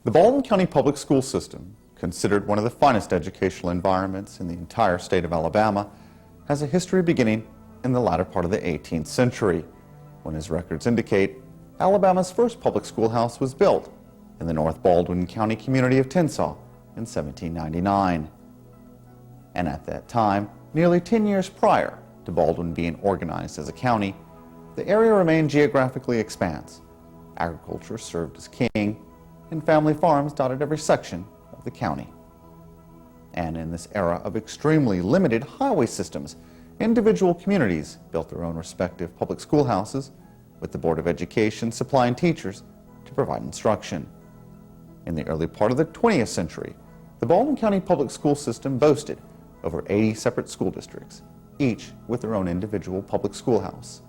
The Baldwin County Public School System, considered one of the finest educational environments in the entire state of Alabama, has a history beginning in the latter part of the 18th century, when, as records indicate, Alabama's first public schoolhouse was built in the North Baldwin County community of Tensas in 1799. And at that time, nearly 10 years prior to Baldwin being organized as a county, the area remained geographically expanse. Agriculture served as king, and family farms dotted every section of the county. And in this era of extremely limited highway systems, individual communities built their own respective public schoolhouses, with the Board of Education supplying teachers to provide instruction. In the early part of the 20th century, the Baldwin County Public School System boasted over 80 separate school districts, each with their own individual public schoolhouse.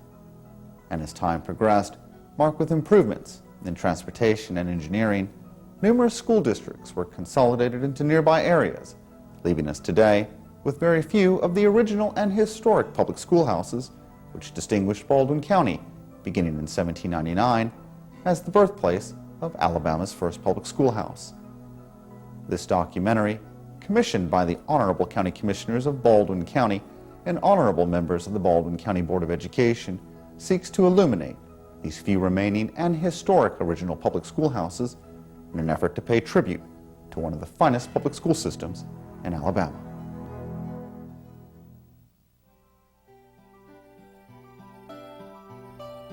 And as time progressed, marked with improvements in transportation and engineering, numerous school districts were consolidated into nearby areas, leaving us today with very few of the original and historic public schoolhouses which distinguished Baldwin County, beginning in 1799, as the birthplace of Alabama's first public schoolhouse. This documentary, commissioned by the Honorable County Commissioners of Baldwin County and honorable members of the Baldwin County Board of Education, seeks to illuminate these few remaining and historic original public schoolhouses in an effort to pay tribute to one of the finest public school systems in Alabama.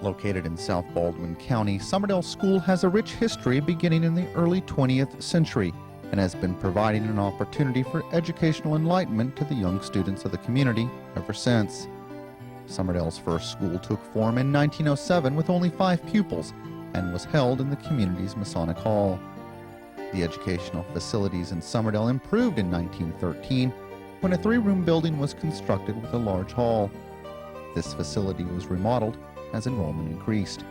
Located in South Baldwin County, Summerdale School has a rich history beginning in the early 20th century and has been providing an opportunity for educational enlightenment to the young students of the community ever since. Summerdale's first school took form in 1907 with only 5 pupils and was held in the community's Masonic Hall. The educational facilities in Summerdale improved in 1913 when a 3-room building was constructed with a large hall. This facility was remodeled as enrollment increased.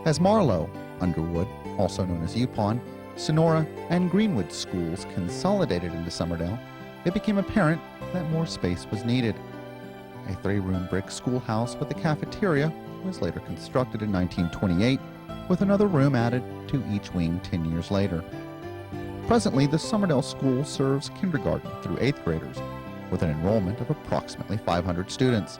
As Marlowe, Underwood, also known as Yupon, Sonora, and Greenwood schools consolidated into Summerdale, it became apparent that more space was needed. A 3-room brick schoolhouse with a cafeteria was later constructed in 1928, with another room added to each wing 10 years later. Presently, the Summerdale School serves kindergarten through 8th graders, with an enrollment of approximately 500 students.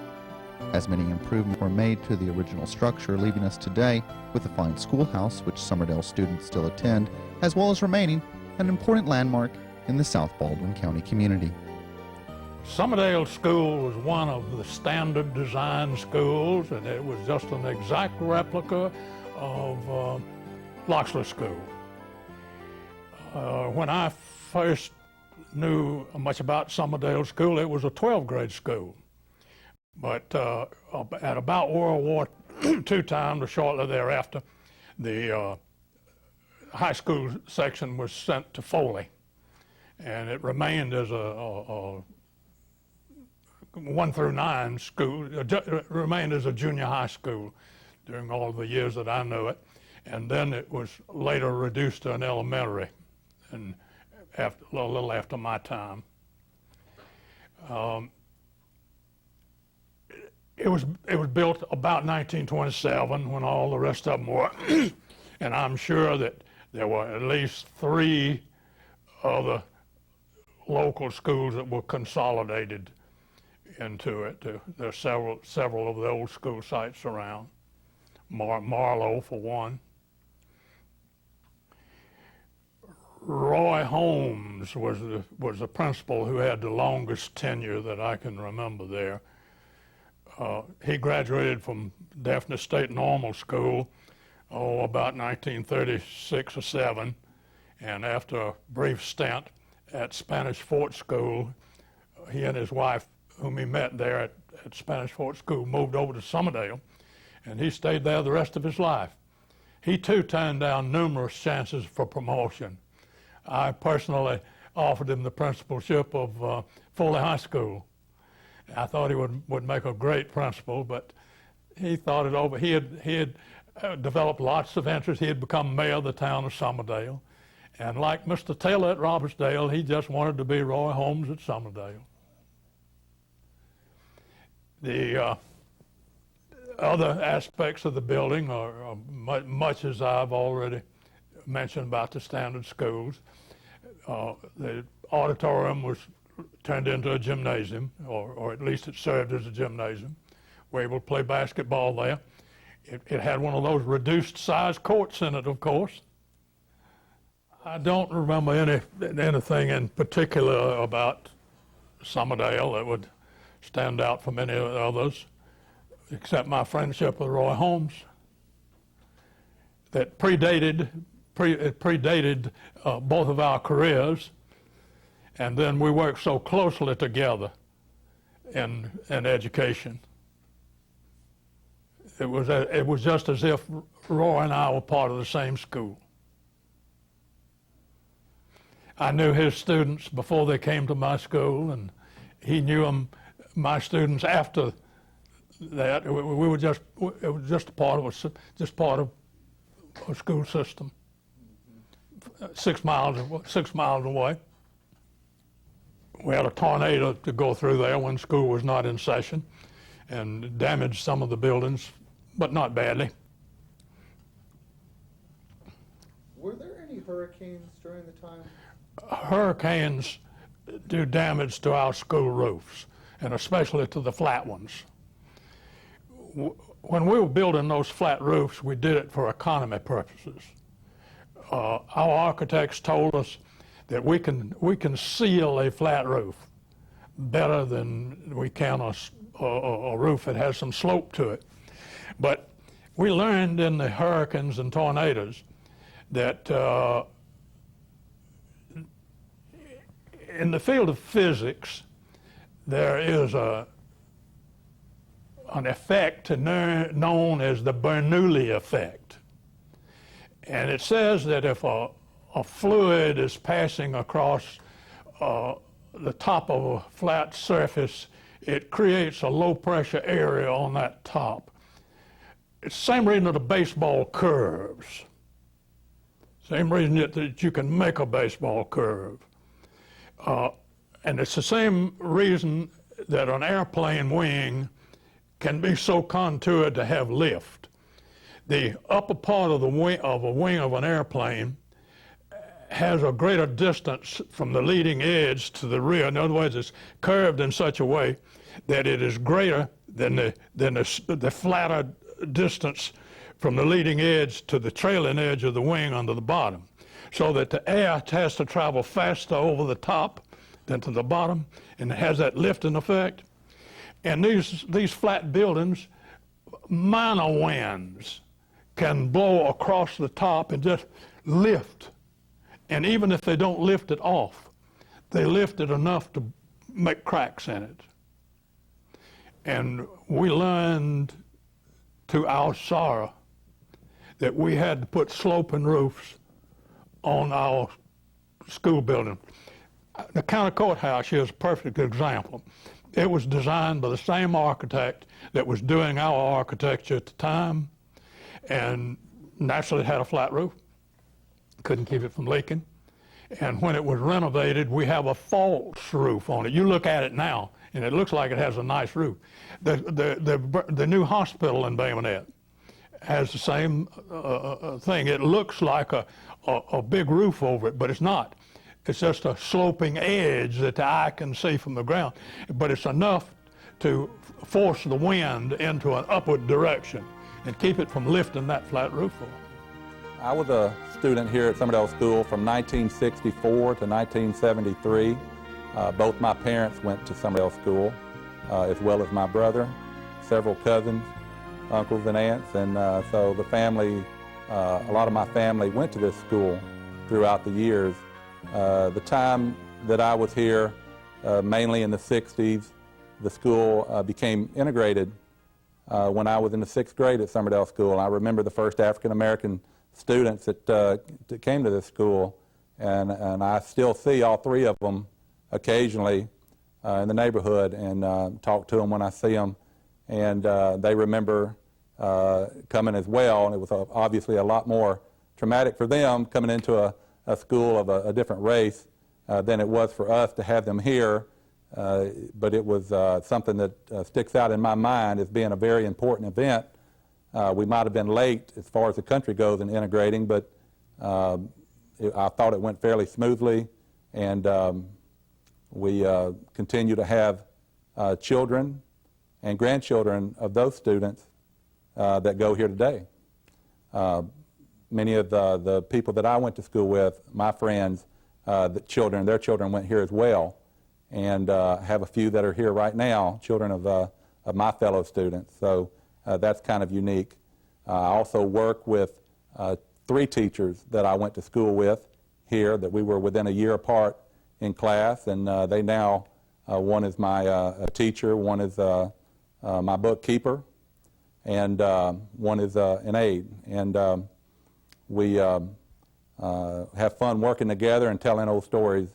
As many improvements were made to the original structure, leaving us today with a fine schoolhouse which Summerdale students still attend, as well as remaining an important landmark in the South Baldwin County community. Summerdale School was one of the standard design schools, and it was just an exact replica of Loxley School. When I first knew much about Summerdale School, it was a 12th grade school. But at about World War II time, or shortly thereafter, the high school section was sent to Foley, and it remained as a 1 through 9 school. It remained as a junior high school during all the years that I knew it, and then it was later reduced to an elementary, and a little after my time. It was built about 1927 when all the rest of them were, and I'm sure that there were at least 3 other local schools that were consolidated into it. There are several of the old school sites around. Marlowe, for one. Roy Holmes was the principal who had the longest tenure that I can remember there. He graduated from Daphne State Normal School, about 1936 or 7, and after a brief stint at Spanish Fort School, he and his wife, whom he met there at Spanish Fort School, moved over to Summerdale, and he stayed there the rest of his life. He too turned down numerous chances for promotion. I personally offered him the principalship of Foley High School. I thought he would make a great principal, but he thought it over. He had developed lots of interest. He had become mayor of the town of Summerdale, and like Mr. Taylor at Robertsdale, he just wanted to be Roy Holmes at Summerdale. The other aspects of the building are much as I've already mentioned about the standard schools. The auditorium was turned into a gymnasium, or at least it served as a gymnasium. We were able to play basketball there. It had one of those reduced size courts in it, of course. I don't remember anything in particular about Summerdale that would stand out from any of the others, except my friendship with Roy Holmes that predated both of our careers, and then we worked so closely together in education. It was just as if Roy and I were part of the same school. I knew his students before they came to my school, and he knew my students after that. It was just part of a school system. 6 miles away. We had a tornado to go through there when school was not in session, and damaged some of the buildings, but not badly. Were there any hurricanes during the time? Hurricanes do damage to our school roofs, and especially to the flat ones. When we were building those flat roofs, we did it for economy purposes. Our architects told us that we can seal a flat roof better than we can a roof that has some slope to it. But we learned in the hurricanes and tornadoes that in the field of physics, there is an effect known as the Bernoulli effect. And it says that if a fluid is passing across the top of a flat surface, it creates a low pressure area on that top. It's the same reason that the baseball curves. Same reason that you can make a baseball curve. And it's the same reason that an airplane wing can be so contoured to have lift. The upper part of the wing of an airplane has a greater distance from the leading edge to the rear. In other words, it's curved in such a way that it is greater than the flatter distance from the leading edge to the trailing edge of the wing under the bottom, so that the air has to travel faster over the top than to the bottom, and it has that lifting effect. And these flat buildings, minor winds can blow across the top and just lift. And even if they don't lift it off, they lift it enough to make cracks in it. And we learned, to our sorrow, that we had to put sloping roofs on our school building. The county courthouse here is a perfect example. It was designed by the same architect that was doing our architecture at the time, and naturally it had a flat roof. Couldn't keep it from leaking. And when it was renovated, we have a false roof on it. You look at it now, and it looks like it has a nice roof. The new hospital in Bay Minette has the same thing. It looks like a big roof over it, but it's not. It's just a sloping edge that the eye can see from the ground, but it's enough to force the wind into an upward direction and keep it from lifting that flat roof off. I was a student here at Summerdale School from 1964 to 1973. Both my parents went to Summerdale School, as well as my brother, several cousins, uncles and aunts, and so the family, a lot of my family went to this school throughout the years. The time that I was here, mainly in the 60s, the school became integrated when I was in the 6th grade at Summerdale School. I remember the first African-American students that came to this school, and I still see all three of them occasionally in the neighborhood and talk to them when I see them, and they remember coming as well, and it was obviously a lot more traumatic for them coming into a school of a different race than it was for us to have them here, but it was something that sticks out in my mind as being a very important event. We might have been late as far as the country goes in integrating, but I thought it went fairly smoothly, and we continue to have children and grandchildren of those students that go here today. Many of the people that I went to school with, my friends, their children went here as well, and have a few that are here right now, children of my fellow students. So that's kind of unique. I also work with 3 teachers that I went to school with here that we were within a year apart in class, and they now, one is my teacher, one is my bookkeeper, and one is an aide. And we have fun working together and telling old stories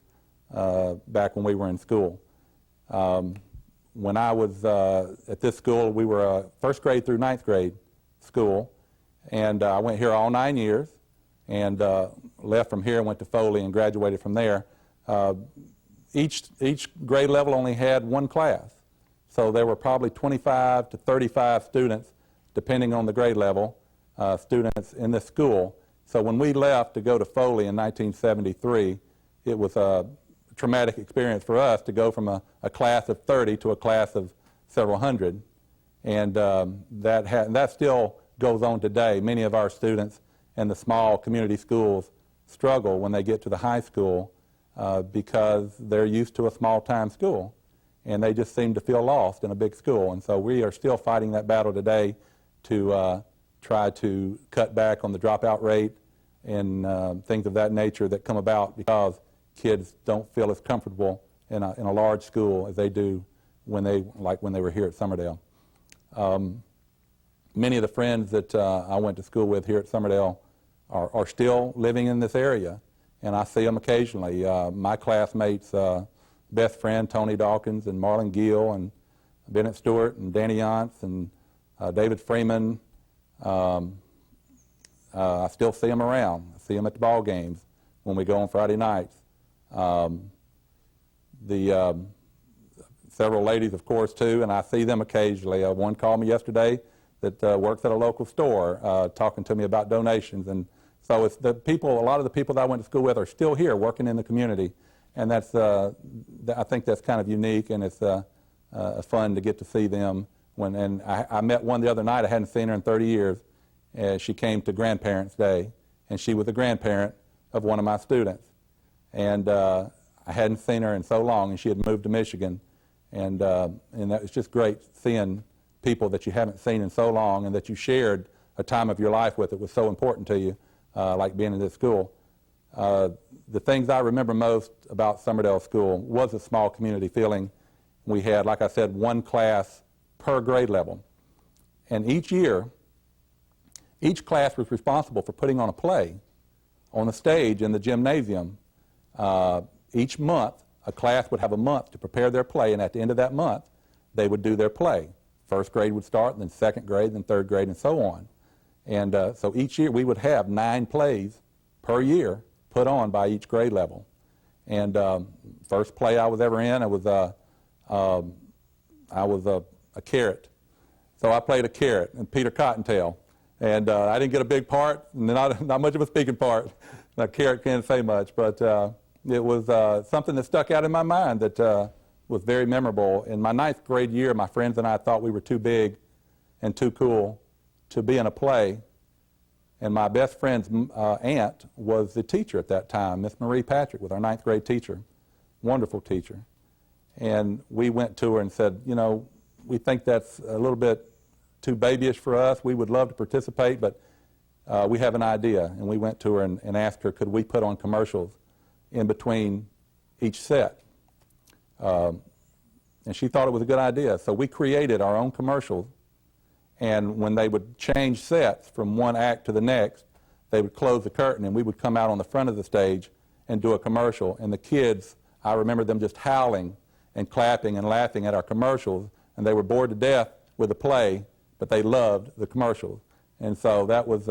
back when we were in school. When I was at this school, we were a 1st grade through 9th grade school, and I went here all 9 years, and left from here and went to Foley and graduated from there. Each grade level only had 1 class, so there were probably 25 to 35 students, depending on the grade level, students in this school. So when we left to go to Foley in 1973, it was a traumatic experience for us to go from a class of 30 to a class of several hundred, and that still goes on today. Many of our students in the small community schools struggle when they get to the high school because they're used to a small-time school, and they just seem to feel lost in a big school. And so we are still fighting that battle today to try to cut back on the dropout rate and things of that nature that come about because kids don't feel as comfortable in a large school as they do when they were here at Summerdale. Many of the friends that I went to school with here at Summerdale are still living in this area, and I see them occasionally. My classmates' best friend, Tony Dawkins, and Marlon Gill, and Bennett Stewart, and Danny Yance, and David Freeman. I still see them around. I see them at the ball games when we go on Friday nights. Several ladies, of course, too, and I see them occasionally. One called me yesterday that works at a local store, talking to me about donations. And so it's a lot of the people that I went to school with are still here working in the community, and I think that's kind of unique, and it's fun to get to see them. And I met one the other night. I hadn't seen her in 30 years. She came to Grandparents' Day, and she was a grandparent of one of my students. And I hadn't seen her in so long, and she had moved to Michigan. And that was just great seeing people that you haven't seen in so long and that you shared a time of your life with that was so important to you, like being in this school. The things I remember most about Summerdale School was a small community feeling. We had, like I said, 1 class per grade level. And each year, each class was responsible for putting on a play on a stage in the gymnasium. Each month, a class would have a month to prepare their play, and at the end of that month, they would do their play. 1st grade would start, and then 2nd grade, then 3rd grade, and so on. And so each year, we would have 9 plays per year put on by each grade level. And first play I was ever in, I was a carrot. So I played a carrot, and Peter Cottontail. And I didn't get a big part, not much of a speaking part. A carrot can't say much, but it was something that stuck out in my mind that was very memorable. In my 9th grade year, my friends and I thought we were too big and too cool to be in a play. And my best friend's aunt was the teacher at that time. Miss Marie Patrick was our 9th grade teacher, wonderful teacher. And we went to her and said, you know, we think that's a little bit too babyish for us. We would love to participate, but we have an idea. And we went to her and asked her, could we put on commercials in between each set? And she thought it was a good idea. So we created our own commercials, and when they would change sets from one act to the next, they would close the curtain, and we would come out on the front of the stage and do a commercial. And the kids, I remember them just howling and clapping and laughing at our commercials, and they were bored to death with the play, but they loved the commercials. And so that was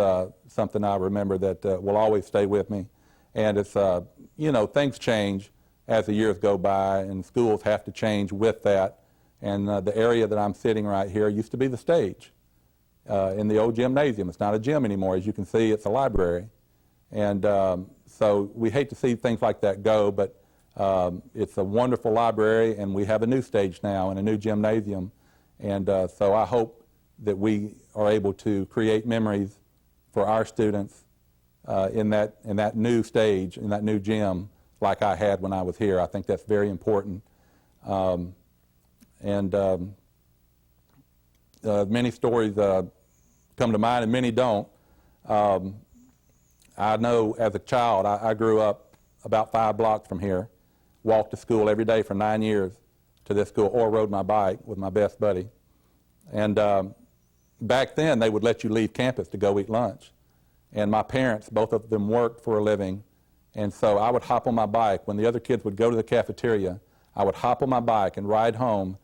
something I remember that will always stay with me. And it's, you know, things change as the years go by, and schools have to change with that. And the area that I'm sitting right here used to be the stage in the old gymnasium. It's not a gym anymore. As you can see, it's a library. And so we hate to see things like that go, but it's a wonderful library, and we have a new stage now and a new gymnasium. And so I hope that we are able to create memories for our students in that new stage, in that new gym, like I had when I was here. I think that's very important. Many stories come to mind, and many don't. I know as a child, I grew up about 5 blocks from here, walked to school every day for 9 years to this school, or rode my bike with my best buddy. And back then, they would let you leave campus to go eat lunch. And my parents, both of them worked for a living, and so I would hop on my bike. When the other kids would go to the cafeteria, I would hop on my bike and ride home,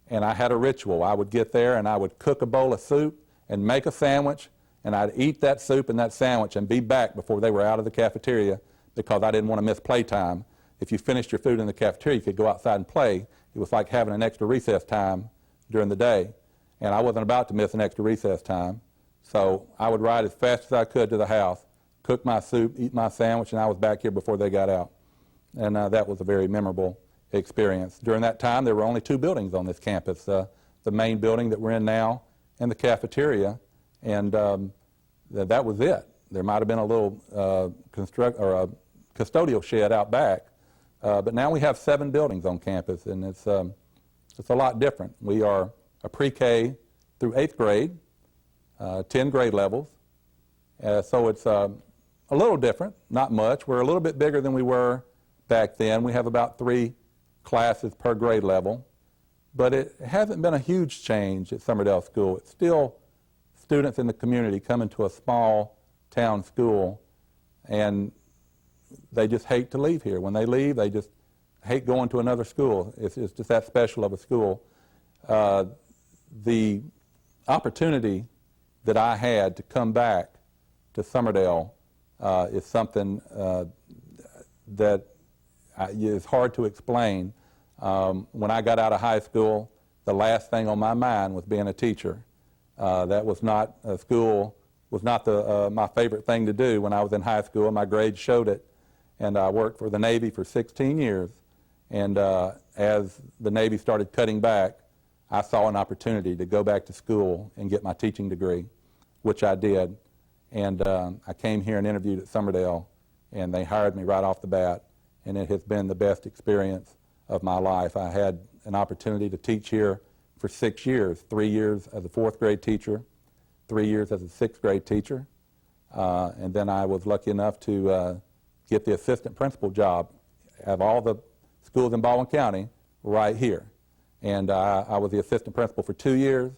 and I had a ritual. I would get there and I would cook a bowl of soup and make a sandwich, and I'd eat that soup and that sandwich and be back before they were out of the cafeteria, because I didn't want to miss playtime. If you finished your food in the cafeteria, you could go outside and play. It was like having an extra recess time during the day, and I wasn't about to miss an extra recess time. So I would ride as fast as I could to the house, cook my soup, eat my sandwich, and I was back here before they got out. And that was a very memorable experience. During that time, there were only 2 buildings on this campus, the main building that we're in now and the cafeteria, and that was it. There might have been a little a custodial shed out back, but now we have 7 buildings on campus, and it's a lot different. We are a pre-K through 8th grade, 10 grade levels, so it's a little different, not much. We're a little bit bigger than we were back then. We have about 3 classes per grade level, but it hasn't been a huge change at Summerdale School. It's still students in the community coming to a small town school, and they just hate to leave here. When they leave, they just hate going to another school. It's just that special of a school. The opportunity that I had to come back to Summerdale is something that is hard to explain. When I got out of high school, the last thing on my mind was being a teacher. That was not, school was not my favorite thing to do when I was in high school. My grades showed it. And I worked for the Navy for 16 years. And as the Navy started cutting back, I saw an opportunity to go back to school and get my teaching degree, which I did. And I came here and interviewed at Summerdale, and they hired me right off the bat. And it has been the best experience of my life. I had an opportunity to teach here for 6 years, 3 years as a 4th grade teacher, 3 years as a 6th grade teacher. And then I was lucky enough to get the assistant principal job of all the schools in Baldwin County right here. And I was the assistant principal for 2 years,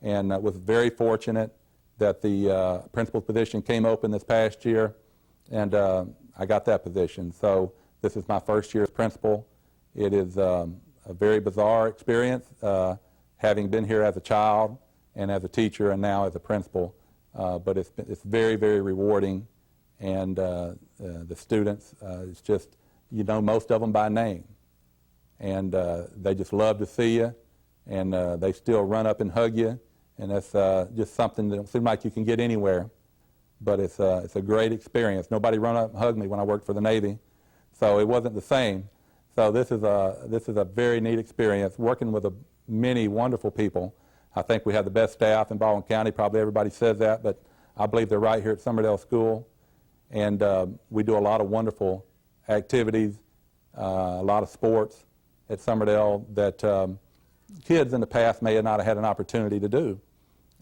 and was very fortunate that the principal's position came open this past year, and I got that position. So this is my first year as principal. It is a very bizarre experience, having been here as a child and as a teacher and now as a principal. But it's very, very rewarding. And the students, it's just, you know most of them by name. And they just love to see you. And they still run up and hug you. And that's just something that don't seem like you can get anywhere. But it's a great experience. Nobody run up and hugged me when I worked for the Navy. So it wasn't the same. So this is a very neat experience, working with many wonderful people. I think we have the best staff in Baldwin County. Probably everybody says that, but I believe they're right here at Summerdale School. And we do a lot of wonderful activities, a lot of sports at Summerdale that kids in the past may not have had an opportunity to do.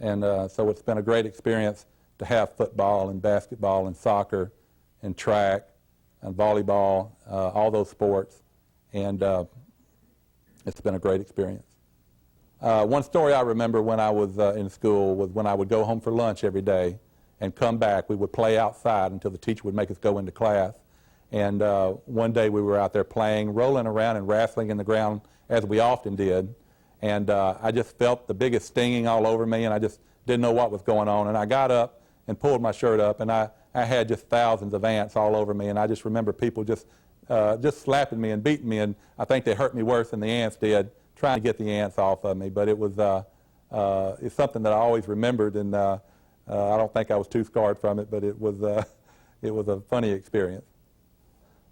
And so it's been a great experience to have football and basketball and soccer and track and volleyball, all those sports. And it's been a great experience. One story I remember when I was in school was when I would go home for lunch every day and come back. We would play outside until the teacher would make us go into class. And one day we were out there playing, rolling around and wrestling in the ground, as we often did. And I just felt the biggest stinging all over me, and I just didn't know what was going on. And I got up and pulled my shirt up, and I had just thousands of ants all over me. And I just remember people just slapping me and beating me, and I think they hurt me worse than the ants did, trying to get the ants off of me. But it was it's something that I always remembered, and I don't think I was too scarred from it, but it was it was a funny experience.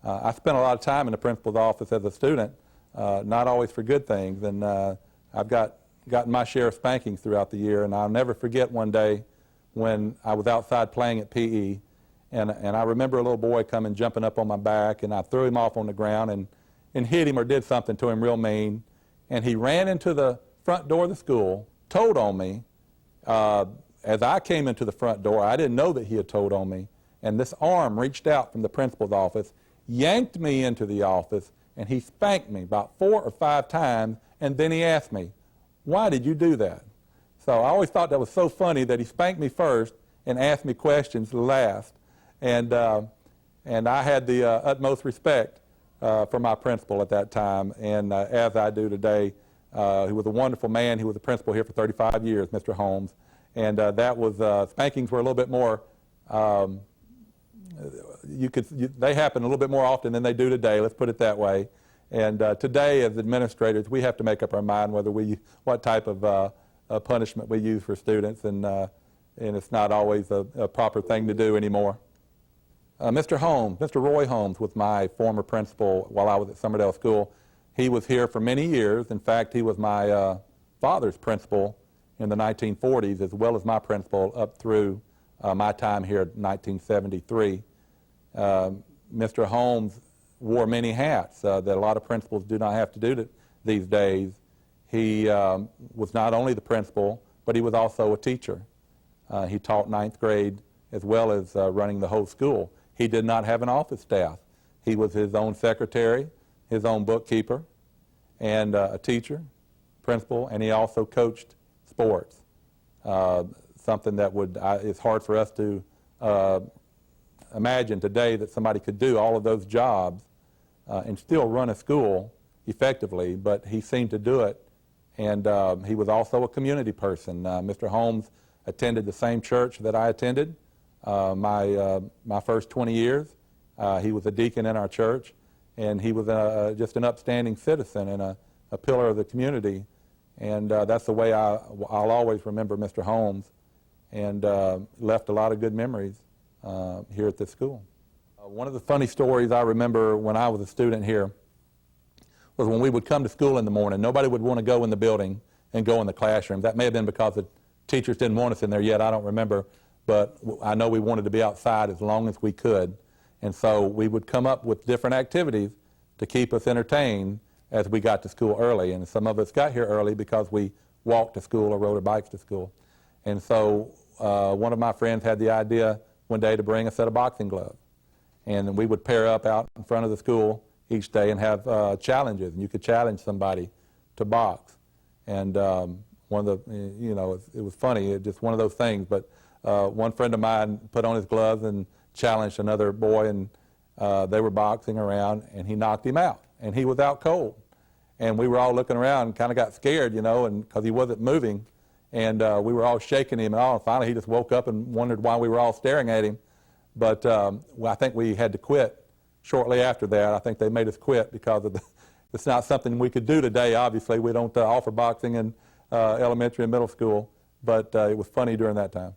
I spent a lot of time in the principal's office as a student, not always for good things, and I've gotten my share of spankings throughout the year, and I'll never forget one day when I was outside playing at PE, and I remember a little boy coming, jumping up on my back, and I threw him off on the ground and hit him or did something to him real mean, and he ran into the front door of the school, told on me. As I came into the front door, I didn't know that he had told on me, and this arm reached out from the principal's office, yanked me into the office, and he spanked me about 4 or 5 times, and then he asked me, "Why did you do that?" So I always thought that was so funny that he spanked me first and asked me questions last, and I had the utmost respect for my principal at that time, and as I do today. He was a wonderful man. He was the principal here for 35 years, Mr. Holmes, and that was spankings were a little bit more. They happen a little bit more often than they do today. Let's put it that way. And today, as administrators, we have to make up our mind what type of punishment we use for students, and it's not always a proper thing to do anymore. Mr. Holmes, Mr. Roy Holmes, was my former principal while I was at Summerdale School. He was here for many years. In fact, he was my father's principal in the 1940s, as well as my principal up through my time here in 1973. Mr. Holmes wore many hats that a lot of principals do not have to do these days. He was not only the principal, but he was also a teacher. He taught 9th grade as well as running the whole school. He did not have an office staff. He was his own secretary, his own bookkeeper, and a teacher, principal, and he also coached sports, something that it's hard for us to imagine today that somebody could do all of those jobs and still run a school effectively, but he seemed to do it, and he was also a community person. Mr. Holmes attended the same church that I attended my first 20 years. He was a deacon in our church, and he was just an upstanding citizen and a pillar of the community. And that's the way I'll always remember Mr. Holmes, and left a lot of good memories here at this school. One of the funny stories I remember when I was a student here was when we would come to school in the morning. Nobody would want to go in the building and go in the classroom. That may have been because the teachers didn't want us in there yet. I don't remember. But I know we wanted to be outside as long as we could. And so we would come up with different activities to keep us entertained as we got to school early. And some of us got here early because we walked to school or rode our bikes to school. And so one of my friends had the idea one day to bring a set of boxing gloves. And we would pair up out in front of the school each day and have challenges. And you could challenge somebody to box. And one of the, it was funny, just one of those things. But one friend of mine put on his gloves and challenged another boy, and they were boxing around, and he knocked him out, and he was out cold. And we were all looking around and kind of got scared, and because he wasn't moving, and we were all shaking him and all, and finally he just woke up and wondered why we were all staring at him. But I think we had to quit shortly after that. I think they made us quit because of it's not something we could do today, obviously. We don't offer boxing in elementary and middle school, but it was funny during that time.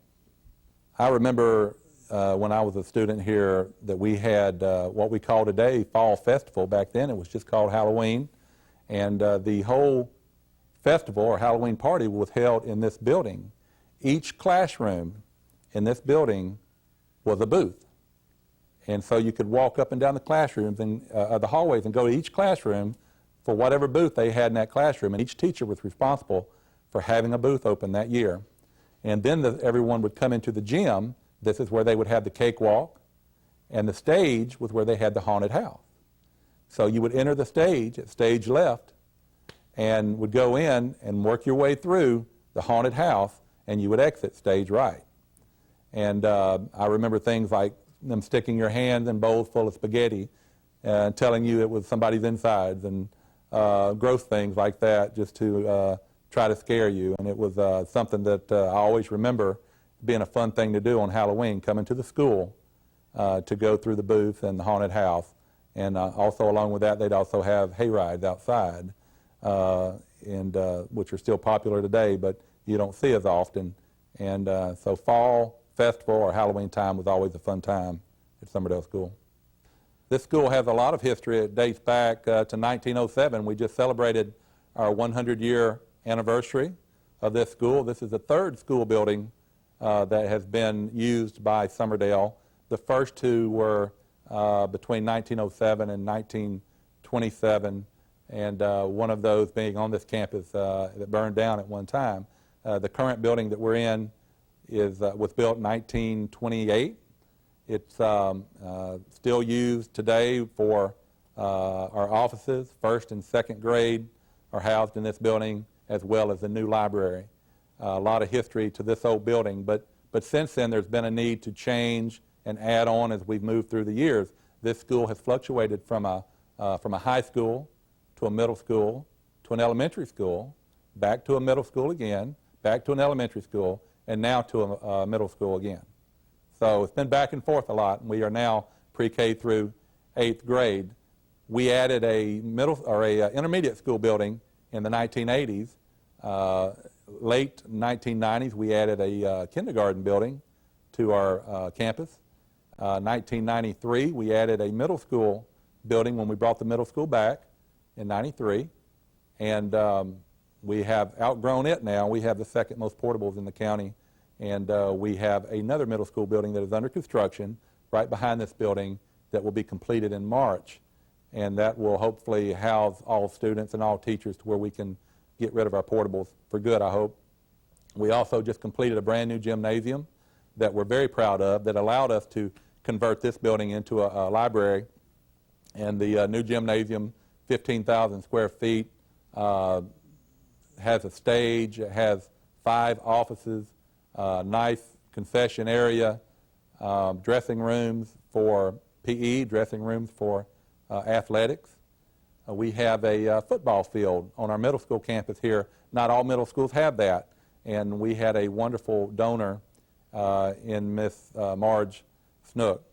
I remember when I was a student here that we had what we call today Fall Festival. Back then it was just called Halloween. And the whole festival or Halloween party was held in this building. Each classroom in this building was a booth. And so you could walk up and down the classrooms and the hallways and go to each classroom for whatever booth they had in that classroom. And each teacher was responsible for having a booth open that year. And then everyone would come into the gym. This is where they would have the cakewalk, and the stage was where they had the haunted house. So you would enter the stage at stage left and would go in and work your way through the haunted house, and you would exit stage right. And I remember things like them sticking your hand in bowls full of spaghetti and telling you it was somebody's insides, and gross things like that just to try to scare you. And it was something that I always remember being a fun thing to do on Halloween, coming to the school to go through the booth and the haunted house. And also along with that, they'd also have hay rides outside, which are still popular today, but you don't see as often. And so fall festival or Halloween time was always a fun time at Summerdale School. This school has a lot of history. It dates back to 1907. We just celebrated our 100-year anniversary of this school. This is the third school building that has been used by Summerdale. The first two were between 1907 and 1927, and one of those being on this campus that burned down at one time. The current building that we're in was built in 1928. It's still used today for our offices. First and second grade are housed in this building, as well as the new library. A lot of history to this old building, but since then there's been a need to change and add on as we've moved through the years. This school has fluctuated from a high school to a middle school to an elementary school, back to a middle school again, back to an elementary school, and now to a middle school again. So it's been back and forth a lot, and we are now pre-K through 8th grade. We added a intermediate school building in the 1980s. Late 1990s, we added a kindergarten building to our campus. 1993, we added a middle school building when we brought the middle school back in 93. And we have outgrown it now. We have the second most portables in the county. And we have another middle school building that is under construction right behind this building that will be completed in March. And that will hopefully house all students and all teachers to where we can get rid of our portables for good, I hope. We also just completed a brand new gymnasium that we're very proud of that allowed us to convert this building into a library. And the new gymnasium, 15,000 square feet, has a stage, it has 5 offices, nice concession area, dressing rooms for PE, dressing rooms for athletics. We have a football field on our middle school campus here. Not all middle schools have that, and we had a wonderful donor in Miss Margie Snook.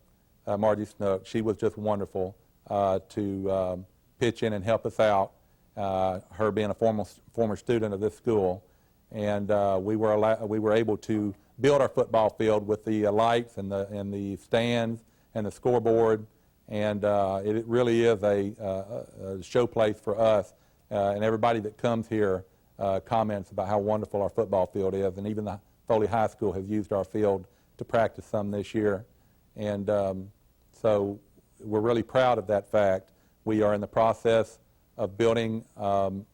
She was just wonderful to pitch in and help us out, her being a former student of this school. And we were able to build our football field with the lights and the stands and the scoreboard. And it really is a show place for us. And everybody that comes here comments about how wonderful our football field is. And even the Foley High School has used our field to practice some this year. And so we're really proud of that fact. We are in the process of building an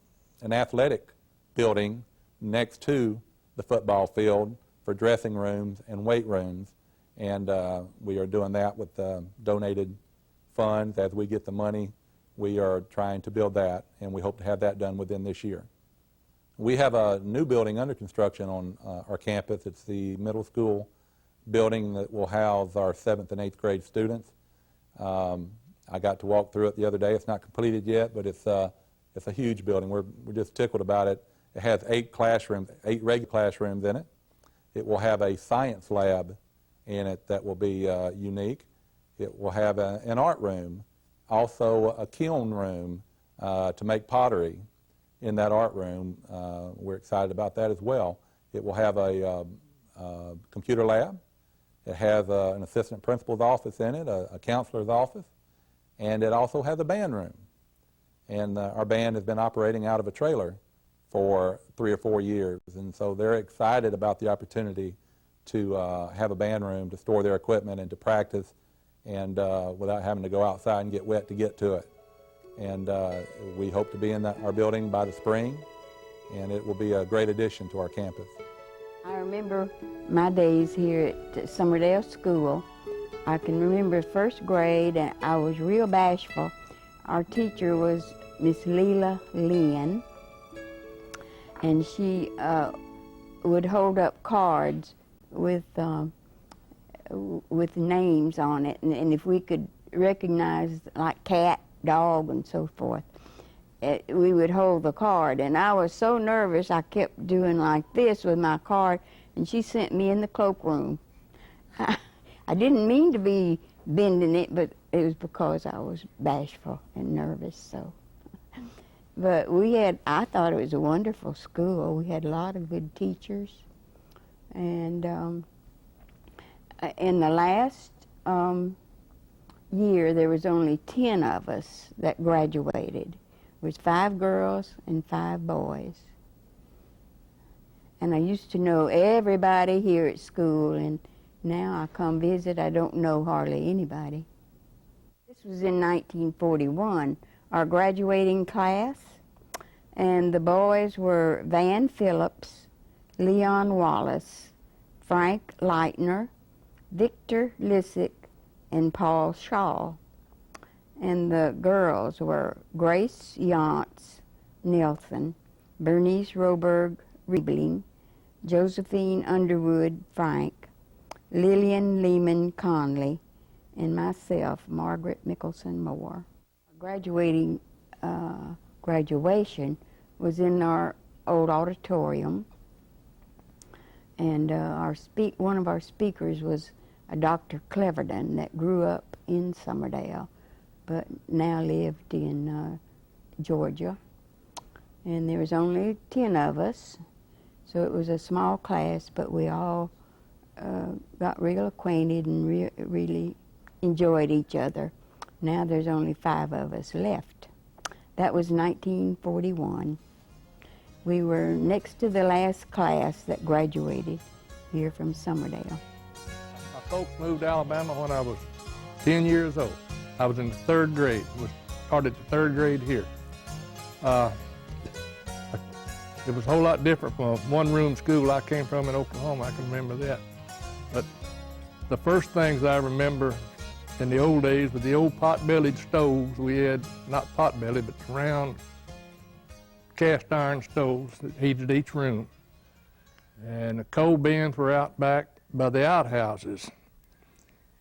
athletic building next to the football field for dressing rooms and weight rooms. And we are doing that with donated funds. As we get the money, we are trying to build that, and we hope to have that done within this year. We have a new building under construction on our campus. It's the middle school building that will house our 7th and 8th grade students. I got to walk through it the other day. It's not completed yet, but it's a huge building. We're just tickled about it. It has 8 regular classrooms in it. It will have a science lab in it that will be unique. It will have an art room, also a kiln room to make pottery in that art room. We're excited about that as well. It will have a computer lab. It has an assistant principal's office in it, a counselor's office, and it also has a band room. And our band has been operating out of a trailer for 3 or 4 years, and so they're excited about the opportunity to have a band room to store their equipment and to practice, and without having to go outside and get wet to get to it. And we hope to be in our building by the spring, and it will be a great addition to our campus. I remember my days here at Summerdale School. I can remember first grade, and I was real bashful. Our teacher was Miss Leela Lynn, and she would hold up cards with names on it, and if we could recognize like cat, dog, and so forth, we would hold the card. And I was so nervous, I kept doing like this with my card, and she sent me in the cloakroom. I didn't mean to be bending it, but it was because I was bashful and nervous. So, but I thought it was a wonderful school. We had a lot of good teachers, and in the last year there was only 10 of us that graduated. It was 5 girls and 5 boys. And I used to know everybody here at school, and now I come visit, I don't know hardly anybody. This was in 1941, our graduating class, and the boys were Van Phillips, Leon Wallace, Frank Leitner, Victor Lissick, and Paul Shaw. And the girls were Grace Yantz Nelson, Bernice Roberg Riebling, Josephine Underwood Frank, Lillian Lehman Conley, and myself, Margaret Mickelson Moore. Graduation was in our old auditorium, and one of our speakers was a Dr. Cleverdon that grew up in Summerdale, but now lived in Georgia. And there was only 10 of us, so it was a small class, but we all got real acquainted and really enjoyed each other. Now there's only 5 of us left. That was 1941. We were next to the last class that graduated here from Summerdale. My folks moved to Alabama when I was 10 years old. I was in the 3rd grade, started the 3rd grade here. It was a whole lot different from a one-room school I came from in Oklahoma, I can remember that. But the first things I remember in the old days with the old pot-bellied stoves we had, not pot-bellied, but round cast iron stoves that heated each room. And the coal bins were out back by the outhouses.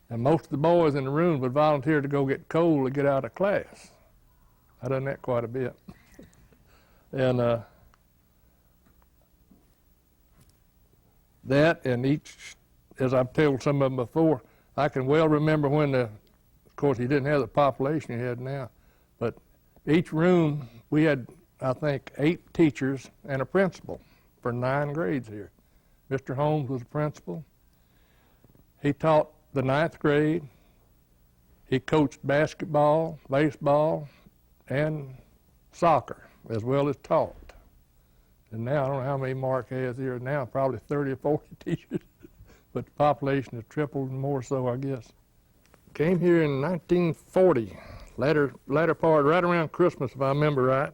And most of the boys in the room would volunteer to go get coal to get out of class. I done that quite a bit. And that and each, as I've told some of them before, I can well remember when of course he didn't have the population he had now, but each room we had, I think, 8 teachers and a principal for 9 grades here. Mr. Holmes was the principal. He taught the 9th grade. He coached basketball, baseball, and soccer, as well as taught. And now, I don't know how many Mark has here now, probably 30 or 40 teachers, but the population has tripled and more so, I guess. Came here in 1940, latter part, right around Christmas, if I remember right,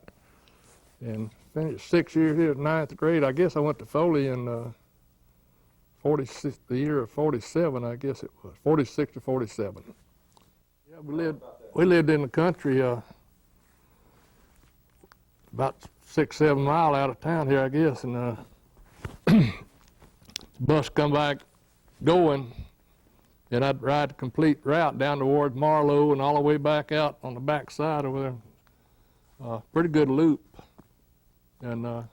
and finished 6 years here at 9th grade. I guess I went to Foley in the year of 47, I guess it was, 46 or 47. Yeah, we lived in the country about 6-7 miles out of town here, I guess, and the bus come back going, and I'd ride the complete route down towards Marlow and all the way back out on the back side over there. Pretty good loop. And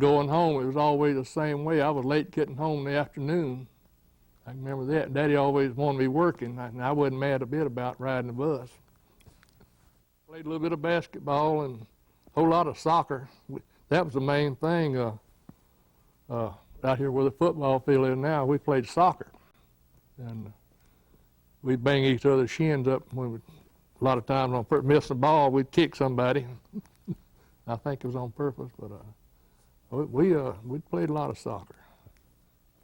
going home, it was always the same way. I was late getting home in the afternoon. I can remember that. Daddy always wanted me working, and I wasn't mad a bit about riding the bus. Played a little bit of basketball and a whole lot of soccer. That was the main thing out here where the football field is now. We played soccer. And we'd bang each other's shins up. A lot of times on missing the ball, we'd kick somebody. I think it was on purpose, but we played a lot of soccer.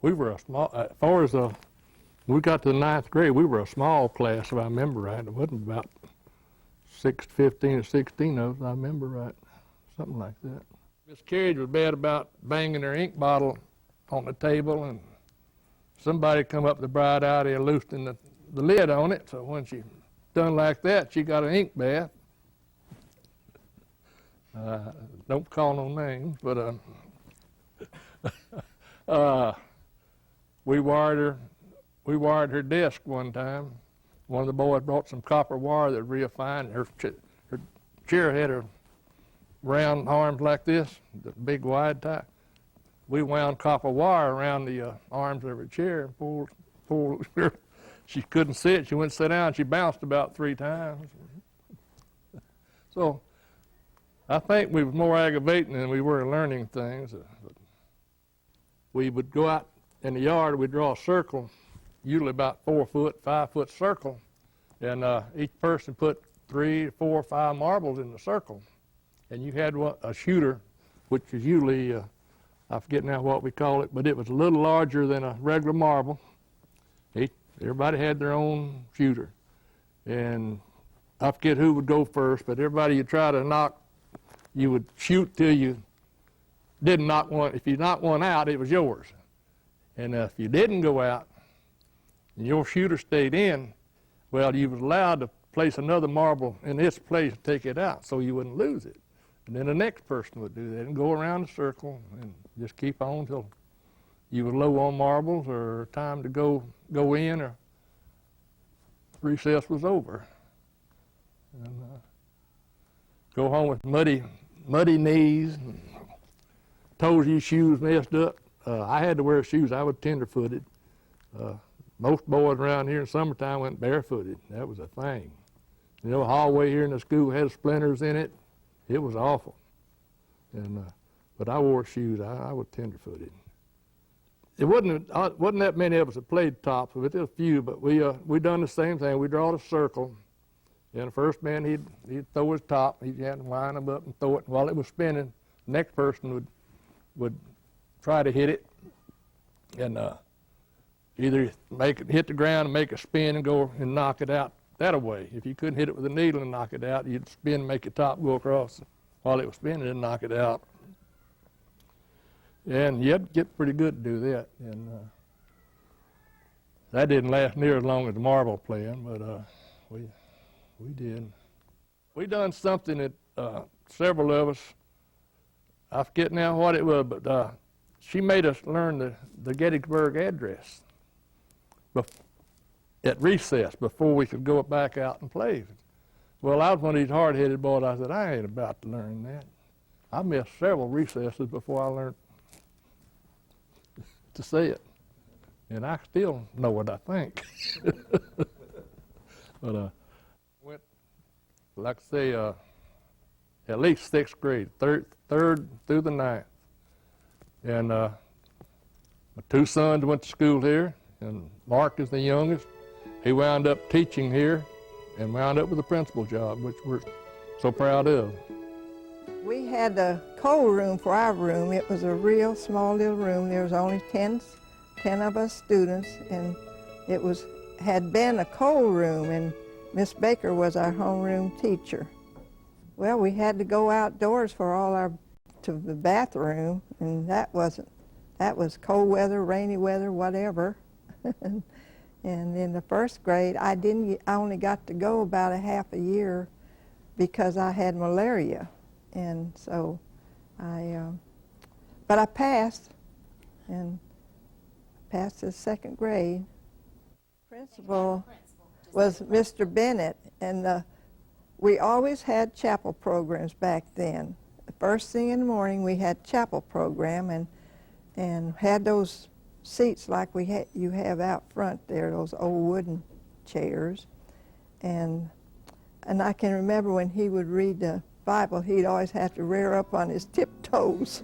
We were a small, as far as we got to the 9th grade, we were a small class, if I remember right. It wasn't about 15 or 16 of us, I remember right, something like that. Miss Carriage was bad about banging her ink bottle on the table, and somebody come up the bright idea of loosening the lid on it, so when she done like that, she got an ink bath. Don't call no names, but we wired her desk one time. One of the boys brought some copper wire that was real fine. Her chair had her round arms like this, the big wide type. We wound copper wire around the arms of her chair and pulled her. She couldn't sit. She went to sit down. She bounced about 3 times. So I think we was more aggravating than we were learning things. We would go out in the yard. We'd draw a circle, usually about 4 foot, 5 foot circle, and each person put 3, 4, 5 marbles in the circle, and you had a shooter, which is usually, I forget now what we call it, but it was a little larger than a regular marble. Everybody had their own shooter, and I forget who would go first, but everybody you try to knock, you would shoot till you didn't knock one. If you knocked one out, it was yours. And if you didn't go out and your shooter stayed in, well, you was allowed to place another marble in its place and take it out so you wouldn't lose it. And then the next person would do that and go around the circle and just keep on until you were low on marbles or time to go in or recess was over. And go home with muddy knees, and toes your shoes messed up. I had to wear shoes. I was tenderfooted. Most boys around here in summertime went barefooted. That was a thing. You know, the hallway here in the school had splinters in it. It was awful. And but I wore shoes. I was tenderfooted. It wasn't that many of us that played tops, but there was a few. But we done the same thing. We drawed a circle, and the first man he'd throw his top. He had to line them up and throw it. While it was spinning, the next person would try to hit it, and either hit the ground and make a spin and go and knock it out that away. If you couldn't hit it with a needle and knock it out, you'd spin and make your top go across while it was spinning and knock it out. And you had to get pretty good to do that. And that didn't last near as long as the marble playing, but we did. We done something that several of us, I forget now what it was, but she made us learn the Gettysburg Address at recess before we could go back out and play. Well, I was one of these hard-headed boys. I said, I ain't about to learn that. I missed several recesses before I learned to say it. And I still know what I think. But went, like I say, at least 6th grade, third through the 9th. And my 2 sons went to school here, and Mark is the youngest. He wound up teaching here and wound up with a principal job, which we're so proud of. We had the coal room for our room. It was a real small little room. There was only 10 of us students, and it had been a coal room, and Miss Baker was our homeroom teacher. Well, we had to go outdoors to the bathroom, and that was cold weather, rainy weather, whatever. And in the 1st grade, I only got to go about a half a year because I had malaria. And so but I passed, and passed the 2nd grade. Principal was Mr. Bennett, and we always had chapel programs back then. The first thing in the morning, we had chapel program, and had those seats like you have out front there, those old wooden chairs. And I can remember when he would read the Bible, he'd always have to rear up on his tiptoes.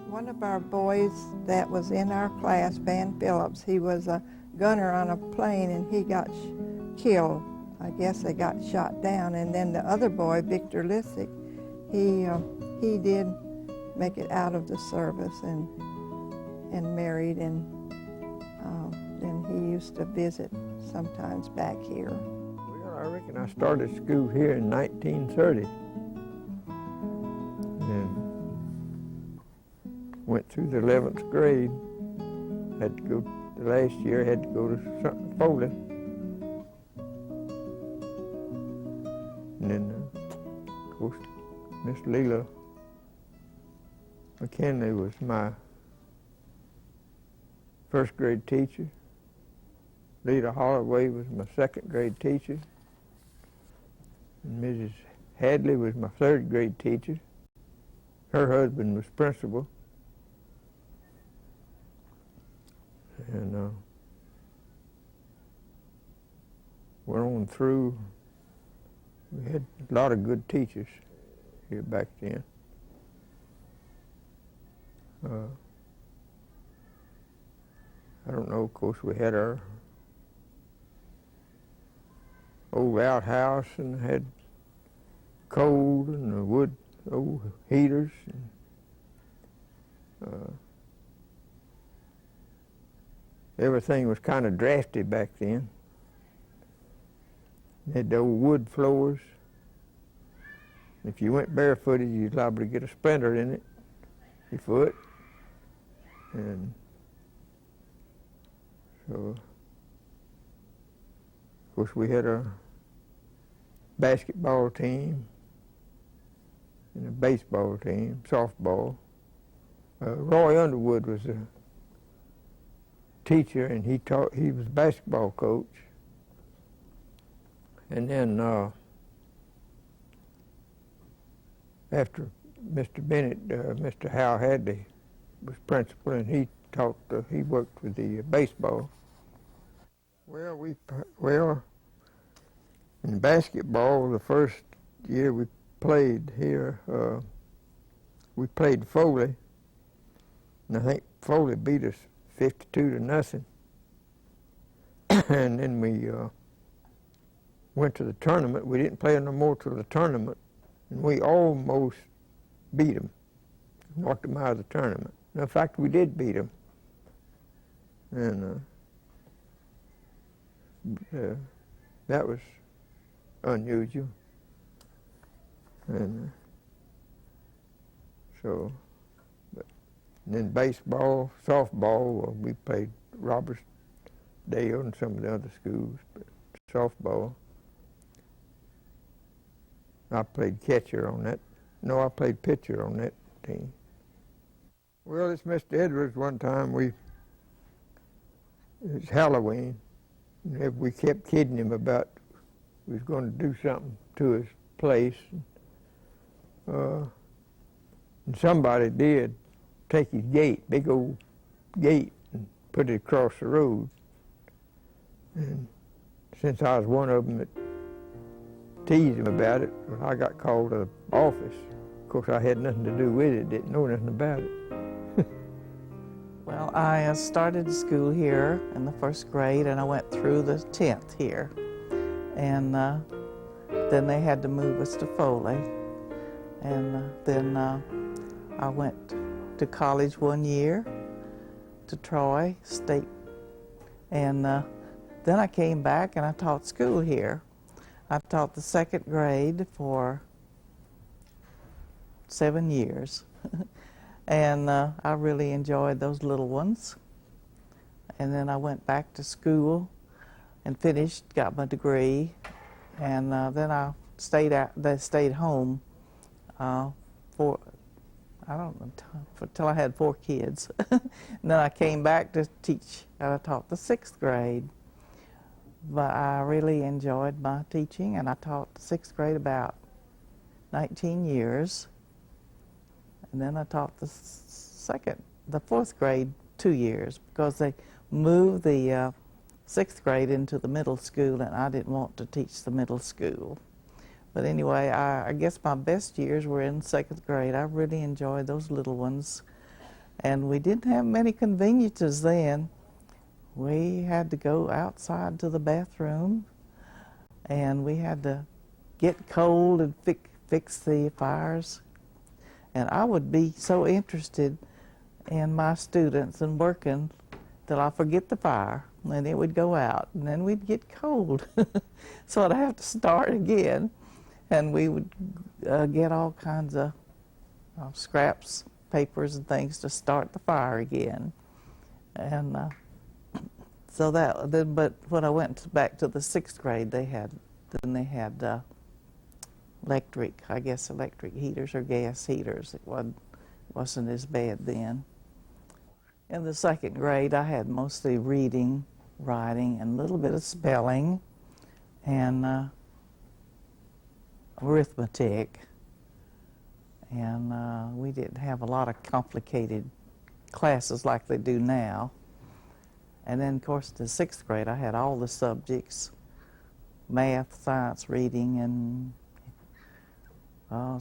One of our boys that was in our class, Van Phillips, he was a gunner on a plane, and he got killed. I guess they got shot down. And then the other boy, Victor Lissick, he did make it out of the service and married, and then he used to visit sometimes back here. Well, I reckon I started school here in 1930 and went through the 11th grade. Had to go the last year, had to go to Foley. And then, of course, Miss Leela McKinley was my 1st grade teacher. Lita Holloway was my 2nd grade teacher. And Mrs. Hadley was my 3rd grade teacher. Her husband was principal. And went on through. We had a lot of good teachers here back then. I don't know, of course, we had our old outhouse and had coal and the wood, old heaters. And, everything was kind of drafty back then. Had the old wood floors. If you went barefooted, you'd liable to get a splinter in it, your foot. And so, of course, we had a basketball team and a baseball team, softball. Roy Underwood was a teacher, and he was a basketball coach. And then after Mr. Bennett, Mr. Hal Hadley was principal, and he worked with the baseball. Well, in basketball, the first year we played here, we played Foley, and I think Foley beat us 52-0. And then we went to the tournament. We didn't play no more till the tournament, and we almost beat them, knocked them out of the tournament. And in fact, we did beat them. And that was unusual. And so, but then baseball, softball, we played Robertsdale and some of the other schools, but softball, I played catcher on that. No, I played pitcher on that team. Well, it's Mr. Edwards. One time it was Halloween, and we kept kidding him about we was going to do something to his place. And somebody did take his gate, big old gate, and put it across the road. And since I was one of them that teased him about it, I got called to the office. Of course, I had nothing to do with it, didn't know nothing about it. Well, I started school here in the first grade, and I went through the 10th here. And then they had to move us to Foley. And then I went to college 1 year, to Troy State. And then I came back and I taught school here. I taught the second grade for 7 years. And I really enjoyed those little ones. And then I went back to school and finished, got my degree. And then I stayed home for, I don't know, till I had 4 kids. And then I came back to teach, and I taught the 6th grade. But I really enjoyed my teaching, and I taught the 6th grade about 19 years. And then I taught the 4th grade 2 years, because they moved the 6th grade into the middle school, and I didn't want to teach the middle school. But anyway, I guess my best years were in 2nd grade. I really enjoyed those little ones. And we didn't have many conveniences then. We had to go outside to the bathroom, and we had to get cold and fix the fires. And I would be so interested in my students and working that I forget the fire, and it would go out, and then we'd get cold. So I'd have to start again, and we would get all kinds of scraps, papers, and things to start the fire again. And so but when I went back to the 6th grade, they had electric heaters or gas heaters. It wasn't as bad then. In the 2nd grade, I had mostly reading, writing, and a little bit of spelling, and arithmetic. And we didn't have a lot of complicated classes like they do now. And then, of course, in the 6th grade, I had all the subjects: math, science, reading, and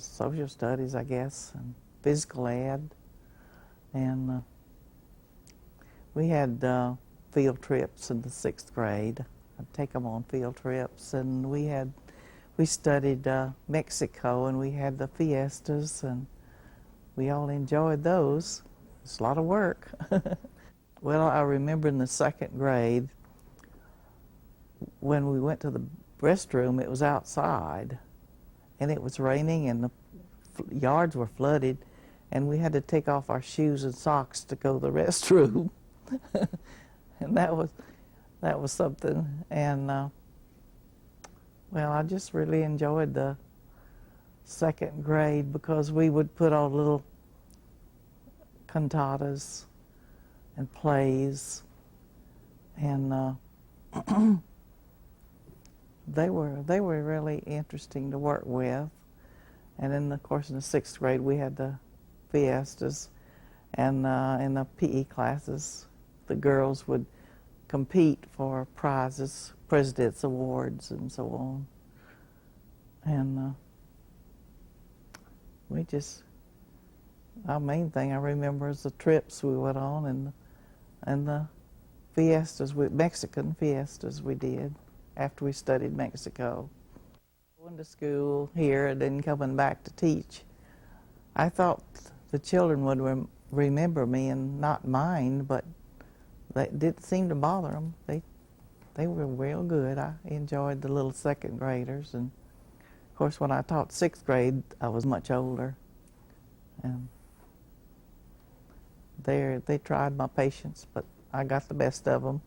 social studies, I guess, and physical ed. And we had field trips in the 6th grade. I I'd take them on field trips, and we studied Mexico, and we had the fiestas, and we all enjoyed those. It's a lot of work. Well, I remember in the second grade, when we went to the restroom, it was outside, and it was raining, and the yards were flooded, and we had to take off our shoes and socks to go to the restroom. And that was something. And well, I just really enjoyed the second grade because we would put on little cantatas and plays, and they were really interesting to work with. And then, of course, in the sixth grade, we had the fiestas, and in the PE classes, the girls would compete for prizes, President's Awards, and so on. And our main thing I remember is the trips we went on, and the fiestas, Mexican fiestas we did after we studied Mexico. Going to school here and then coming back to teach, I thought the children would remember me and not mind, but that didn't seem to bother them. They were real good. I enjoyed the little second graders, and of course when I taught sixth grade, I was much older, and they tried my patience, but I got the best of them.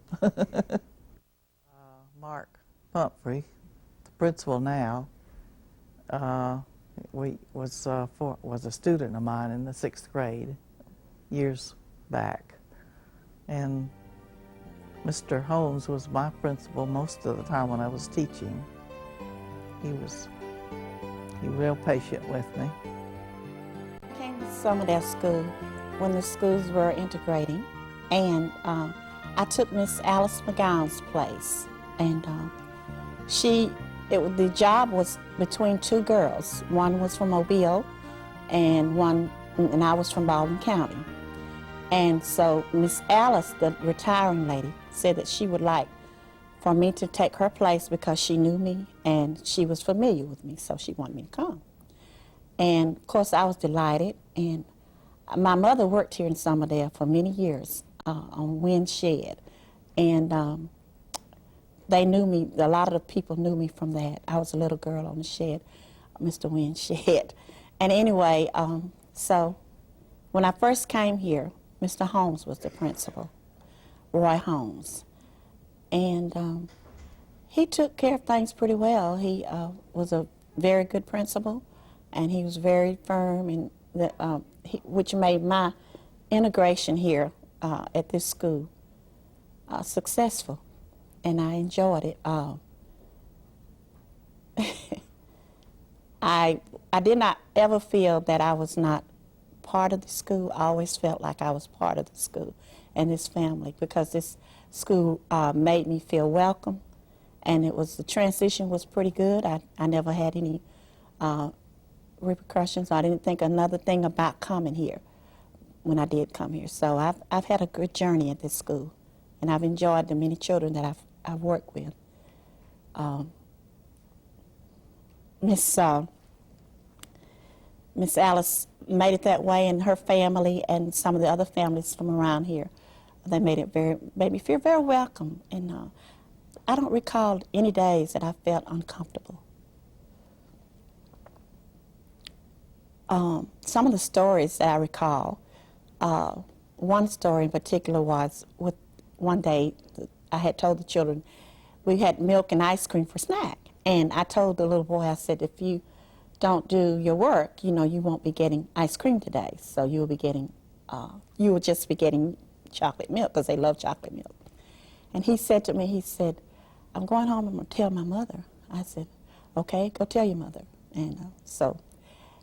Mark Pumphrey, the principal now, was a student of mine in the sixth grade years back, and Mr. Holmes was my principal most of the time when I was teaching. He was real patient with me. I came to Summerdale School when the schools were integrating, and I took Miss Alice McGowan's place, and the job was between two girls. One was from Mobile, and I was from Baldwin County. And so Miss Alice, the retiring lady, said that she would like for me to take her place because she knew me and she was familiar with me, so she wanted me to come. And of course I was delighted, and my mother worked here in Summerdale for many years on Wind Shed, and they knew me. A lot of the people knew me from that. I was a little girl on the shed, Mr. Wind Shed. And anyway, so when I first came here, Mr. Holmes was the principal, Roy Holmes. And he took care of things pretty well. He was a very good principal, and he was very firm, and which made my integration here at this school successful, and I enjoyed it. I did not ever feel that I was not part of the school. I always felt like I was part of the school and this family, because this school made me feel welcome, and the transition was pretty good. I never had any repercussions. I didn't think another thing about coming here when I did come here. So I've had a good journey at this school, and I've enjoyed the many children that I've worked with. Miss Alice made it that way, and her family and some of the other families from around here, they made me feel very welcome. And I don't recall any days that I felt uncomfortable. Some of the stories that I recall, one story in particular was with one day I had told the children we had milk and ice cream for snack, and I told the little boy, I said, if you don't do your work, you won't be getting ice cream today, so you will just be getting chocolate milk, because they love chocolate milk. And he said to me, he said, I'm going home, I'm going to tell my mother. I said, okay, go tell your mother. And so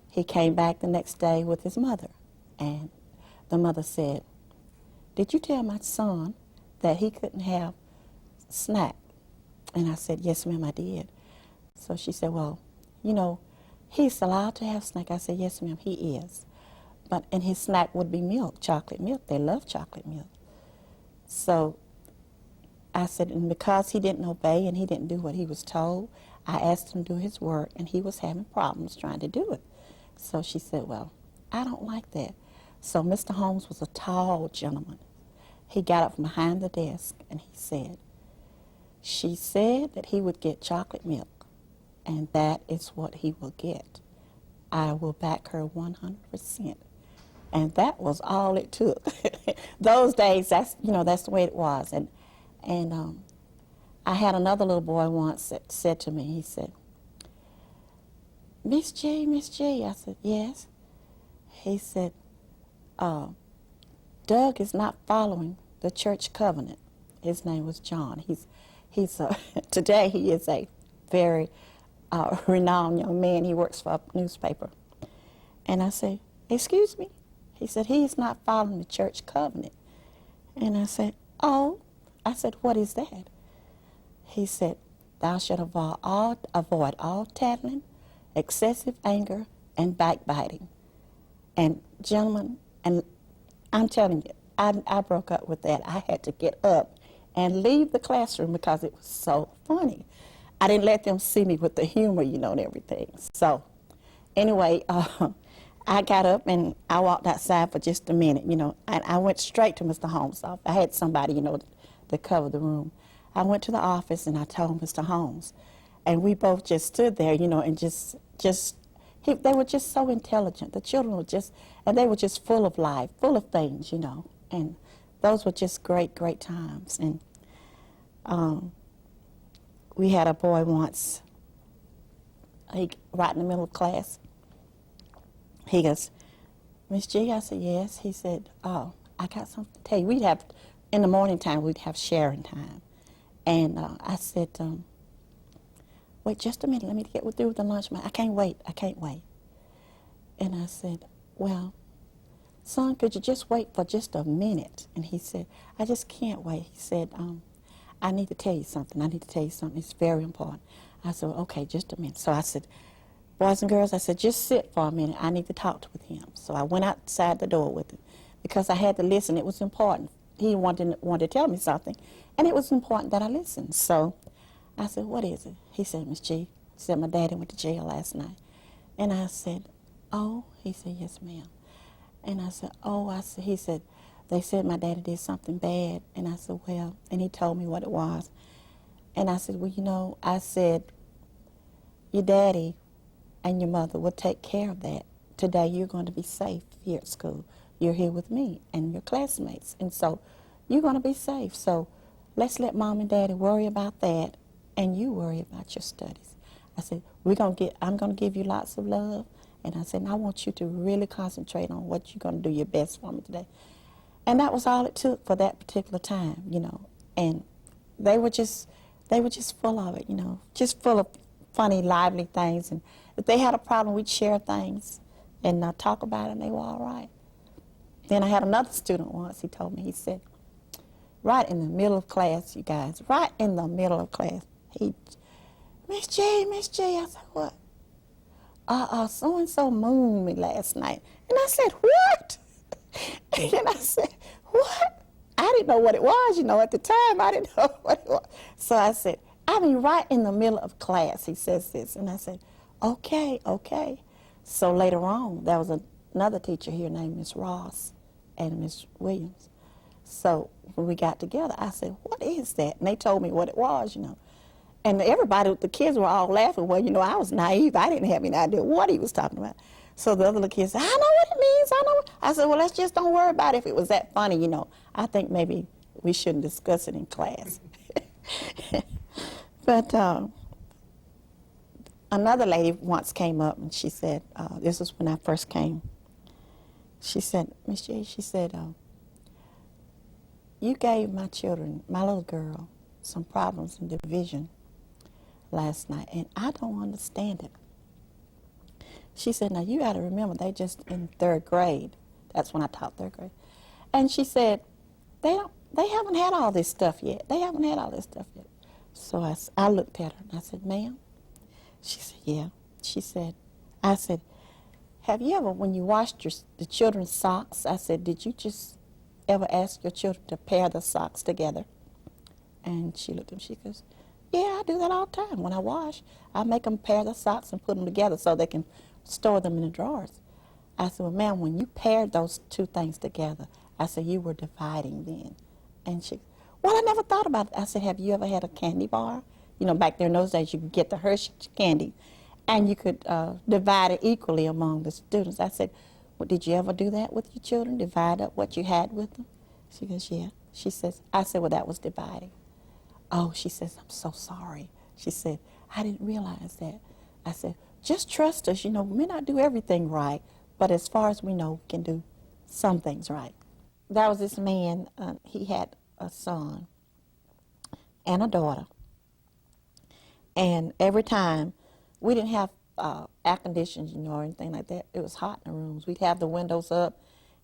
he came back the next day with his mother, and the mother said, did you tell my son that he couldn't have snack? And I said, yes, ma'am, I did. So she said, well, he's allowed to have snack. I said, yes, ma'am, he is. And his snack would be milk, chocolate milk. They love chocolate milk. So I said, and because he didn't obey and he didn't do what he was told, I asked him to do his work, and he was having problems trying to do it. So she said, well, I don't like that. So Mr. Holmes was a tall gentleman. He got up from behind the desk, and he said, she said that he would get chocolate milk, and that is what he will get. I will back her 100%. And that was all it took. Those days, that's the way it was. And I had another little boy once that said to me, he said, Miss G, I said, yes. He said, Doug is not following the church covenant. His name was John. Today he is a very renowned young man. He works for a newspaper. And I said, excuse me? He said, he's not following the church covenant. And I said, oh. I said, what is that? He said, thou shalt avoid all tattling, excessive anger, and backbiting. And gentlemen, and I'm telling you, I broke up with that. I had to get up and leave the classroom because it was so funny. I didn't let them see me with the humor, and everything. So anyway, I got up and I walked outside for just a minute, and I went straight to Mr. Holmes' office. I had somebody, to cover the room. I went to the office and I told Mr. Holmes. And we both just stood there, and they were just so intelligent. The children were and they were just full of life, full of things, And those were just great, great times. And we had a boy once, right in the middle of class. He goes, Miss G, I said, yes. He said, oh, I got something to tell you. In the morning time, we'd have sharing time. And I said, wait just a minute, let me get through with the lunch. I can't wait. And I said, well, son, could you just wait for just a minute? And he said, I just can't wait. He said, I need to tell you something. It's very important. I said, well, okay, just a minute. So I said, boys and girls, I said, just sit for a minute. I need to talk with him. So I went outside the door with him because I had to listen. It was important. He wanted to tell me something, and it was important that I listened. So I said, what is it? He said, Miss G, he said, my daddy went to jail last night. And I said, oh? He said, yes, ma'am. And I said, oh, he said, they said my daddy did something bad. And I said, well, and he told me what it was. And I said, well, I said, your daddy and your mother will take care of that. Today you're going to be safe here at school. You're here with me and your classmates. And so you're going to be safe. So let's let mom and daddy worry about that, and you worry about your studies. I said, I'm going to give you lots of love. And I said, and I want you to really concentrate on what you're going to do your best for me today. And that was all it took for that particular time, And they were just full of it, just full of funny, lively things. And if they had a problem, we'd share things and talk about it, and they were all right. Then I had another student once, he told me, he said, right in the middle of class, you guys, right in the middle of class, Miss J, I said, what? So-and-so mooned me last night. And I said, what? And I said, what? I didn't know what it was, at the time, I didn't know what it was. So I said, right in the middle of class, he says this. And I said, okay. So later on, there was another teacher here named Miss Ross and Miss Williams. So when we got together, I said, what is that? And they told me what it was, And everybody, the kids were all laughing. Well, I was naive. I didn't have any idea what he was talking about. So the other little kids said, I know what it means, I said, well, let's just don't worry about it if it was that funny, I think maybe we shouldn't discuss it in class. But another lady once came up and she said, this was when I first came. She said, Miss J, she said, you gave my children, my little girl, some problems in division last night, and I don't understand it. She said, now you got to remember, they just in 3rd grade. That's when I taught 3rd grade. And she said, they haven't had all this stuff yet. So I looked at her and I said, ma'am? She said, yeah. I said, have you ever, when you washed the children's socks, I said, did you just ever ask your children to pair the socks together? And she looked at me, she goes, yeah, I do that all the time. When I wash, I make them pair the socks and put them together so they can store them in the drawers. I said, well, ma'am, when you paired those two things together, I said, you were dividing then. And she, well, I never thought about it. I said, have you ever had a candy bar? You know, back there in those days, you could get the Hershey candy, and you could divide it equally among the students. I said, well, did you ever do that with your children, divide up what you had with them? She goes, yeah. She says, I said, well, that was dividing. Oh, she says, I'm so sorry. She said, I didn't realize that. I said, just trust us. You know, we may not do everything right, but as far as we know, we can do some things right. There was this man, he had a son and a daughter. And every time, we didn't have air conditioning or anything like that. It was hot in the rooms. We'd have the windows up,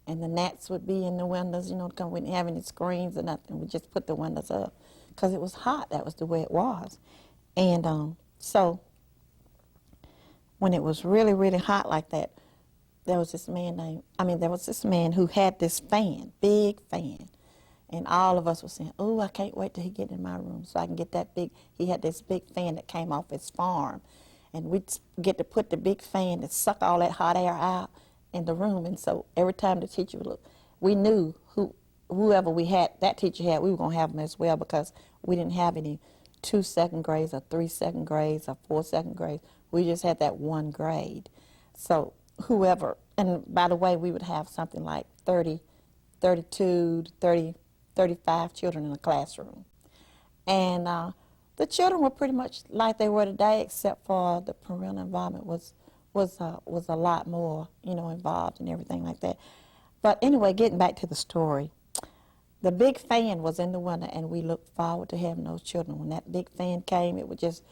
and the gnats would be in the windows, you know, because we didn't have any screens or nothing. We just put the windows up because it was hot. That was the way it was. And so when it was really, really hot like that, there was this man who had this fan, big fan. And all of us were saying, oh, I can't wait till he get in my room so I can get that big. He had this big fan that came off his farm. And we'd get to put the big fan and suck all that hot air out in the room. And so every time the teacher would look, we knew whoever we had, that teacher had, we were going to have them as well, because we didn't have any 2 second grades or 3 second grades or 4 second grades. We just had that one grade. So whoever, and by the way, we would have something like 30, 32 to 30, 35 children in a classroom. And the children were pretty much like they were today, except for the parental involvement was a lot more, you know, involved and everything like that. But anyway, getting back to the story, the big fan was in the window, and we looked forward to having those children. When that big fan came, it would just,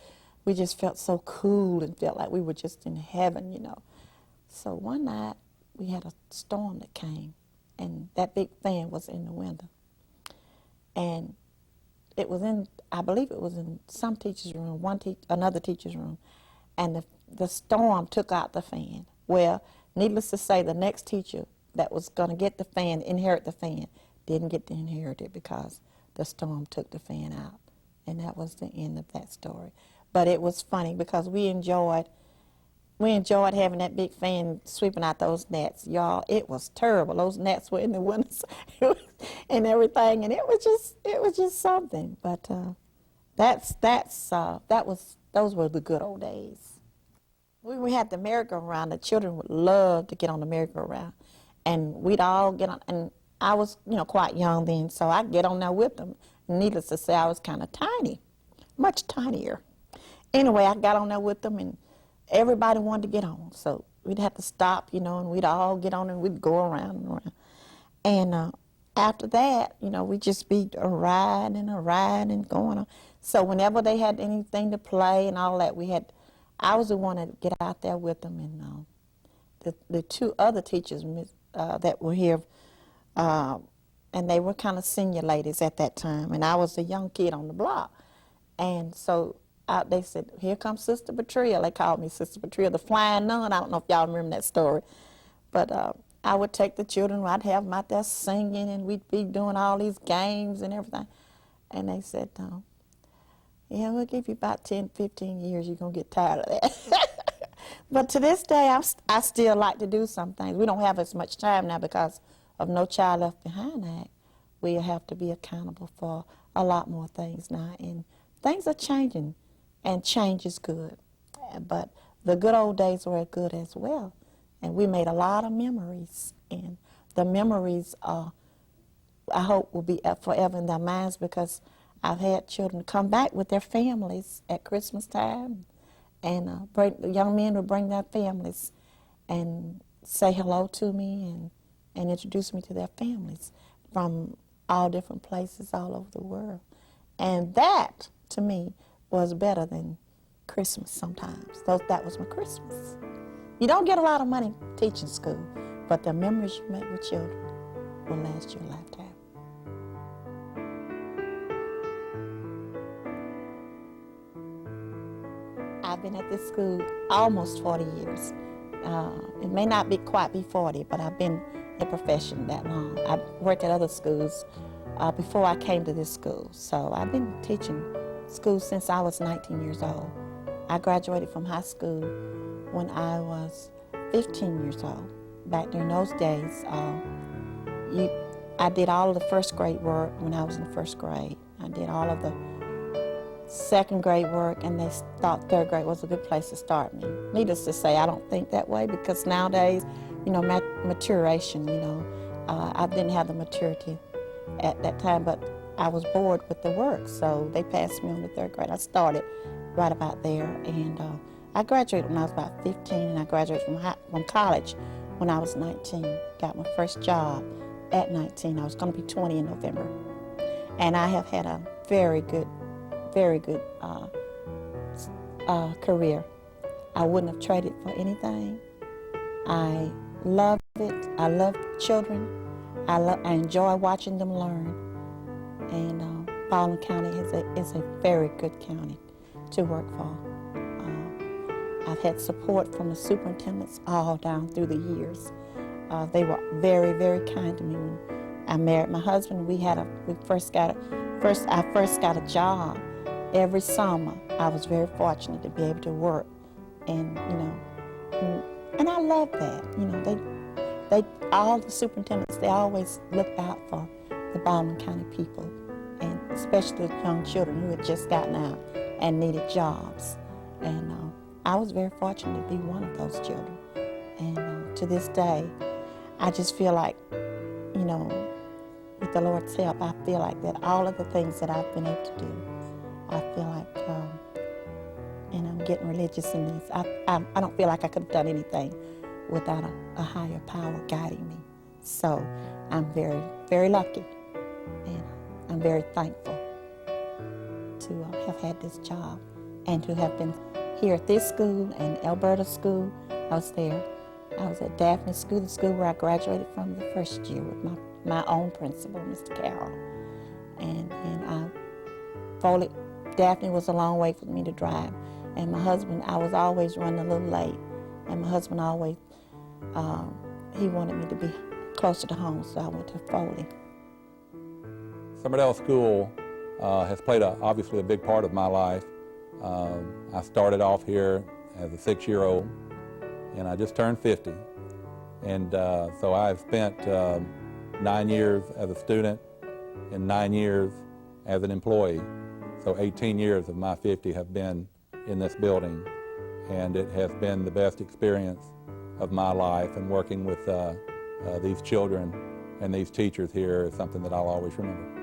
we just felt so cool and felt like we were just in heaven, you know. So one night we had a storm that came, and that big fan was in the window. And it was in, I believe it was in some teacher's room, another teacher's room, and the storm took out the fan. Well, needless to say, the next teacher that was going to get the fan, inherit the fan, didn't get to inherit it because the storm took the fan out. And that was the end of that story. But it was funny because we enjoyed having that big fan sweeping out those nets. Y'all, it was terrible. Those nets were in the windows and everything, and it was just something. But those were the good old days. We had the merry-go-round. The children would love to get on the merry-go-round, and we'd all get on. And I was, you know, quite young then, so I'd get on there with them. Needless to say, I was kind of tiny, much tinier. Anyway, I got on there with them, and everybody wanted to get on, so we'd have to stop, you know, and we'd all get on and we'd go around and around. And after that, you know, we'd just be a ride and going on. So whenever they had anything to play and all that, I was the one that get out there with them. And the two other teachers that were here, and they were kind of senior ladies at that time, and I was a young kid on the block. And so they said, here comes Sister Betrayal. They called me Sister Betrayal, the flying nun. I don't know if y'all remember that story. But I would take the children, I'd have them out there singing, and we'd be doing all these games and everything. And they said, yeah, we'll give you about 10, 15 years, you're going to get tired of that. But to this day, I still like to do some things. We don't have as much time now because of No Child Left Behind Act. We have to be accountable for a lot more things now. And things are changing, and change is good. But the good old days were good as well. And we made a lot of memories. And the memories, I hope, will be forever in their minds, because I've had children come back with their families at Christmas time. And the young men would bring their families and say hello to me and introduce me to their families from all different places all over the world. And that, to me, was better than Christmas sometimes. That was my Christmas. You don't get a lot of money teaching school, but the memories you make with children will last you a lifetime. I've been at this school almost 40 years. It may not quite be 40, but I've been in profession that long. I've worked at other schools before I came to this school. So I've been teaching school since I was 19 years old. I graduated from high school when I was 15 years old. Back during those days, I did all of the first grade work when I was in the first grade. I did all of the second grade work, and they thought third grade was a good place to start me. Needless to say, I don't think that way, because nowadays, you know, maturation, you know, I didn't have the maturity at that time, but I was bored with the work, so they passed me on to third grade. I started right about there, and I graduated when I was about 15, and I graduated from college when I was 19. Got my first job at 19. I was going to be 20 in November. And I have had a very good career. I wouldn't have traded for anything. I love it. I love children. I enjoy watching them learn. And Baldwin County is a very good county to work for. I've had support from the superintendents all down through the years. They were very, very kind to me. When I married my husband, I first got a job every summer. I was very fortunate to be able to work, and you know, and I love that. You know, all the superintendents, they always looked out for the Baldwin County people, and especially the young children who had just gotten out and needed jobs. And I was very fortunate to be one of those children. And to this day, I just feel like, you know, with the Lord's help, I feel like that all of the things that I've been able to do, I feel like, and I'm getting religious in this, I don't feel like I could have done anything without a higher power guiding me. So I'm very, very lucky, and I'm very thankful to have had this job and to have been here at this school and Alberta School. I was there. I was at Daphne School, the school where I graduated from the first year with my own principal, Mr. Carroll. And Daphne was a long way for me to drive. And my husband, I was always running a little late. And my husband always, he wanted me to be closer to home, so I went to Foley. Summerdale School has played obviously a big part of my life. I started off here as a 6-year-old, and I just turned 50. And so I've spent 9 years as a student and 9 years as an employee. So 18 years of my 50 have been in this building, and it has been the best experience of my life, and working with these children and these teachers here is something that I'll always remember.